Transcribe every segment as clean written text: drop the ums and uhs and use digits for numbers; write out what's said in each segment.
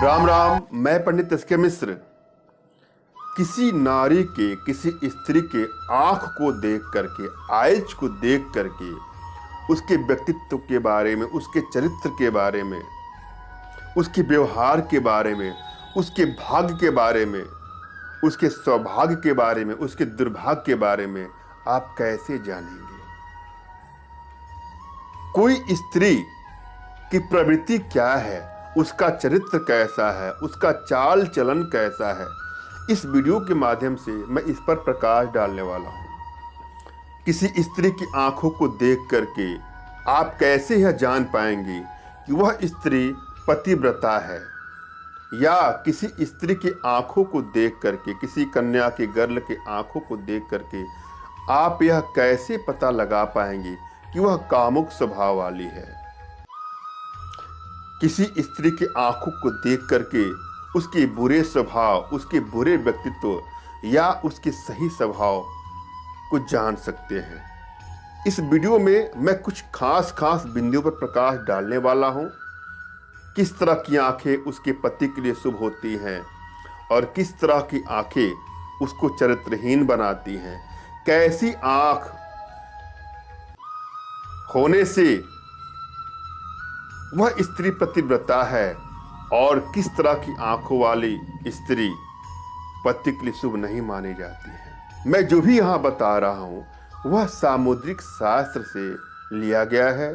राम राम। मैं पंडित एस.के. मिश्र। किसी नारी के, किसी स्त्री के आंख को देख करके, आइज को देख करके उसके व्यक्तित्व के बारे में, उसके चरित्र के बारे में, उसके व्यवहार के बारे में, उसके भाग्य के बारे में, उसके सौभाग्य के बारे में, उसके दुर्भाग्य के बारे में आप कैसे जानेंगे? कोई स्त्री की प्रवृत्ति क्या है, उसका चरित्र कैसा है, उसका चाल चलन कैसा है, इस वीडियो के माध्यम से मैं इस पर प्रकाश डालने वाला हूं। किसी स्त्री की आंखों को देख करके आप कैसे यह जान पाएंगे कि वह स्त्री पतिव्रता है, या किसी स्त्री की आंखों को देख करके, किसी कन्या के गर्ल के आंखों को देख करके आप यह कैसे पता लगा पाएंगे कि वह कामुक स्वभाव वाली है। किसी स्त्री की आंखों को देख करके उसके बुरे स्वभाव, उसके बुरे व्यक्तित्व या उसके सही स्वभाव को जान सकते हैं। इस वीडियो में मैं कुछ खास बिंदुओं पर प्रकाश डालने वाला हूं। किस तरह की आंखें उसके पति के लिए शुभ होती हैं और किस तरह की आंखें उसको चरित्रहीन बनाती हैं। कैसी आंख होने से वह स्त्री पतिव्रता है और किस तरह की आंखों वाली स्त्री पति के लिए शुभ नहीं मानी जाती है। मैं जो भी यहां बता रहा हूं वह सामुद्रिक शास्त्र से लिया गया है।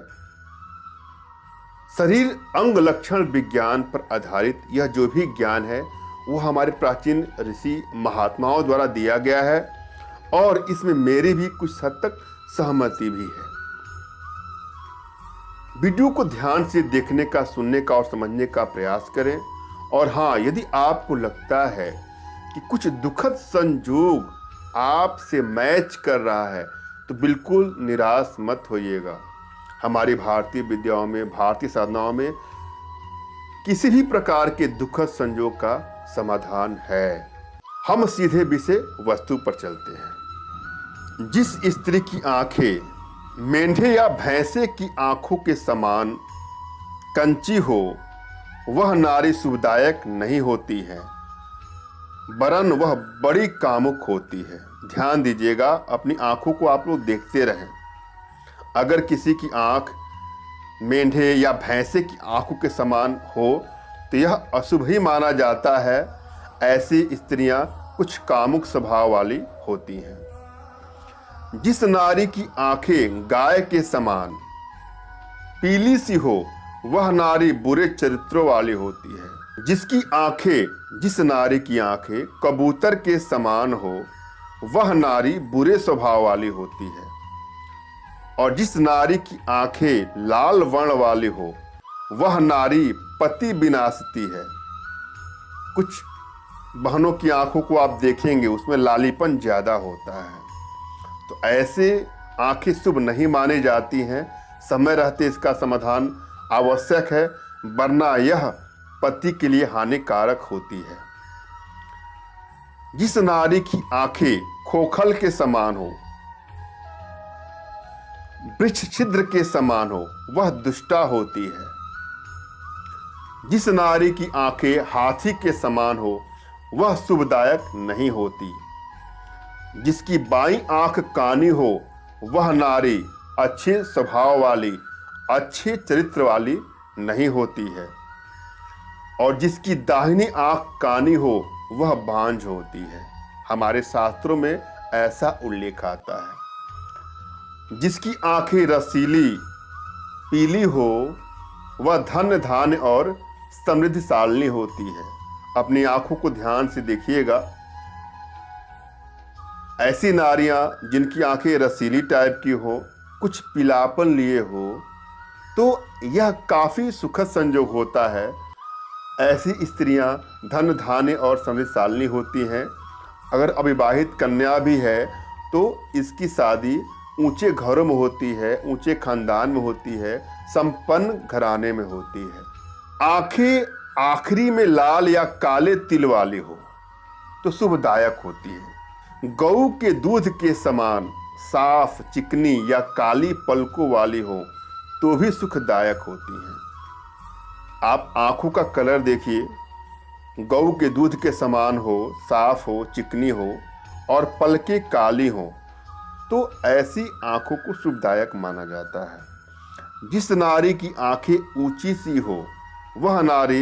शरीर अंग लक्षण विज्ञान पर आधारित यह जो भी ज्ञान है वो हमारे प्राचीन ऋषि महात्माओं द्वारा दिया गया है और इसमें मेरी भी कुछ हद तक सहमति भी है। वीडियो को ध्यान से देखने का, सुनने का और समझने का प्रयास करें। और हाँ, यदि आपको लगता है कि कुछ दुखद संजोग आपसे मैच कर रहा है तो बिल्कुल निराश मत होइएगा। हमारी भारतीय विद्याओं में, भारतीय साधनाओं में किसी भी प्रकार के दुखद संजोग का समाधान है। हम सीधे विषय वस्तु पर चलते हैं। जिस स्त्री की आंखें मेंढे या भैंसे की आंखों के समान कंची हो वह नारी शुभदायक नहीं होती है, वरन वह बड़ी कामुक होती है। ध्यान दीजिएगा, अपनी आंखों को आप लोग देखते रहें। अगर किसी की आंख मेंढे या भैंसे की आंखों के समान हो तो यह अशुभ ही माना जाता है। ऐसी स्त्रियां कुछ कामुक स्वभाव वाली होती हैं। जिस नारी की आंखें गाय के समान पीली सी हो वह नारी बुरे चरित्रों वाली होती है। जिस नारी की आंखें कबूतर के समान हो वह नारी बुरे स्वभाव वाली होती है। और जिस नारी की आंखें लाल वर्ण वाली हो वह नारी पति विनाशती है। कुछ बहनों की आंखों को आप देखेंगे, उसमें लालीपन ज्यादा होता है, तो ऐसे आंखें शुभ नहीं मानी जाती हैं। समय रहते इसका समाधान आवश्यक है, वरना यह पति के लिए हानिकारक होती है। जिस नारी की आंखें खोखल के समान हो, वृक्ष छिद्र के समान हो वह दुष्टा होती है। जिस नारी की आंखें हाथी के समान हो वह शुभदायक नहीं होती। जिसकी बाईं आंख कानी हो वह नारी अच्छे स्वभाव वाली, अच्छे चरित्र वाली नहीं होती है। और जिसकी दाहिनी आंख कानी हो वह बांझ होती है। हमारे शास्त्रों में ऐसा उल्लेख आता है। जिसकी आंखें रसीली पीली हो वह धन धान्य और समृद्धिशालिनी होती है। अपनी आंखों को ध्यान से देखिएगा। ऐसी नारियां जिनकी आंखें रसीली टाइप की हो, कुछ पीलापन लिए हो, तो यह काफी सुखद संयोग होता है। ऐसी स्त्रियां धन धान्य और समृद्धशालिनी होती हैं। अगर अविवाहित कन्या भी है तो इसकी शादी ऊंचे घरों में होती है, ऊंचे खानदान में होती है, संपन्न घराने में होती है। आंखें आखिरी में लाल या काले तिल वाली हो तो शुभदायक होती है। गऊ के दूध के समान साफ, चिकनी या काली पलकों वाली हो तो भी सुखदायक होती हैं। आप आंखों का कलर देखिए, गऊ के दूध के समान हो, साफ हो, चिकनी हो और पलकें काली हो, तो ऐसी आंखों को शुभदायक माना जाता है। जिस नारी की आंखें ऊंची सी हो वह नारी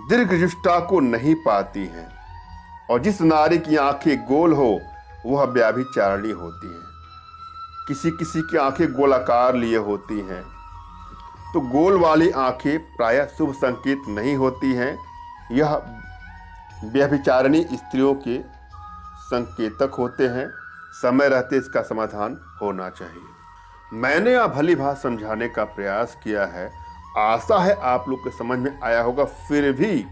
दीर्घजुष्टा को नहीं पाती है, और जिस नारी की आंखें गोल हो वह व्यभिचारिणी होती है। किसी किसी की आंखें गोलाकार लिए होती हैं, तो गोल वाली आंखें प्रायः शुभ संकेत नहीं होती हैं। यह व्यभिचारिणी स्त्रियों के संकेतक होते हैं। समय रहते इसका समाधान होना चाहिए। मैंने यह भली भांति समझाने का प्रयास किया है। आशा है आप लोग के समझ में आया होगा। फिर भी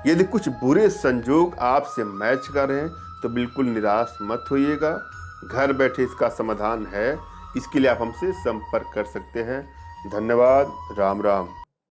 यदि कुछ बुरे संजोग आपसे मैच कर रहे हैं तो बिल्कुल निराश मत होइएगा। घर बैठे इसका समाधान है। इसके लिए आप हमसे संपर्क कर सकते हैं। धन्यवाद। राम राम।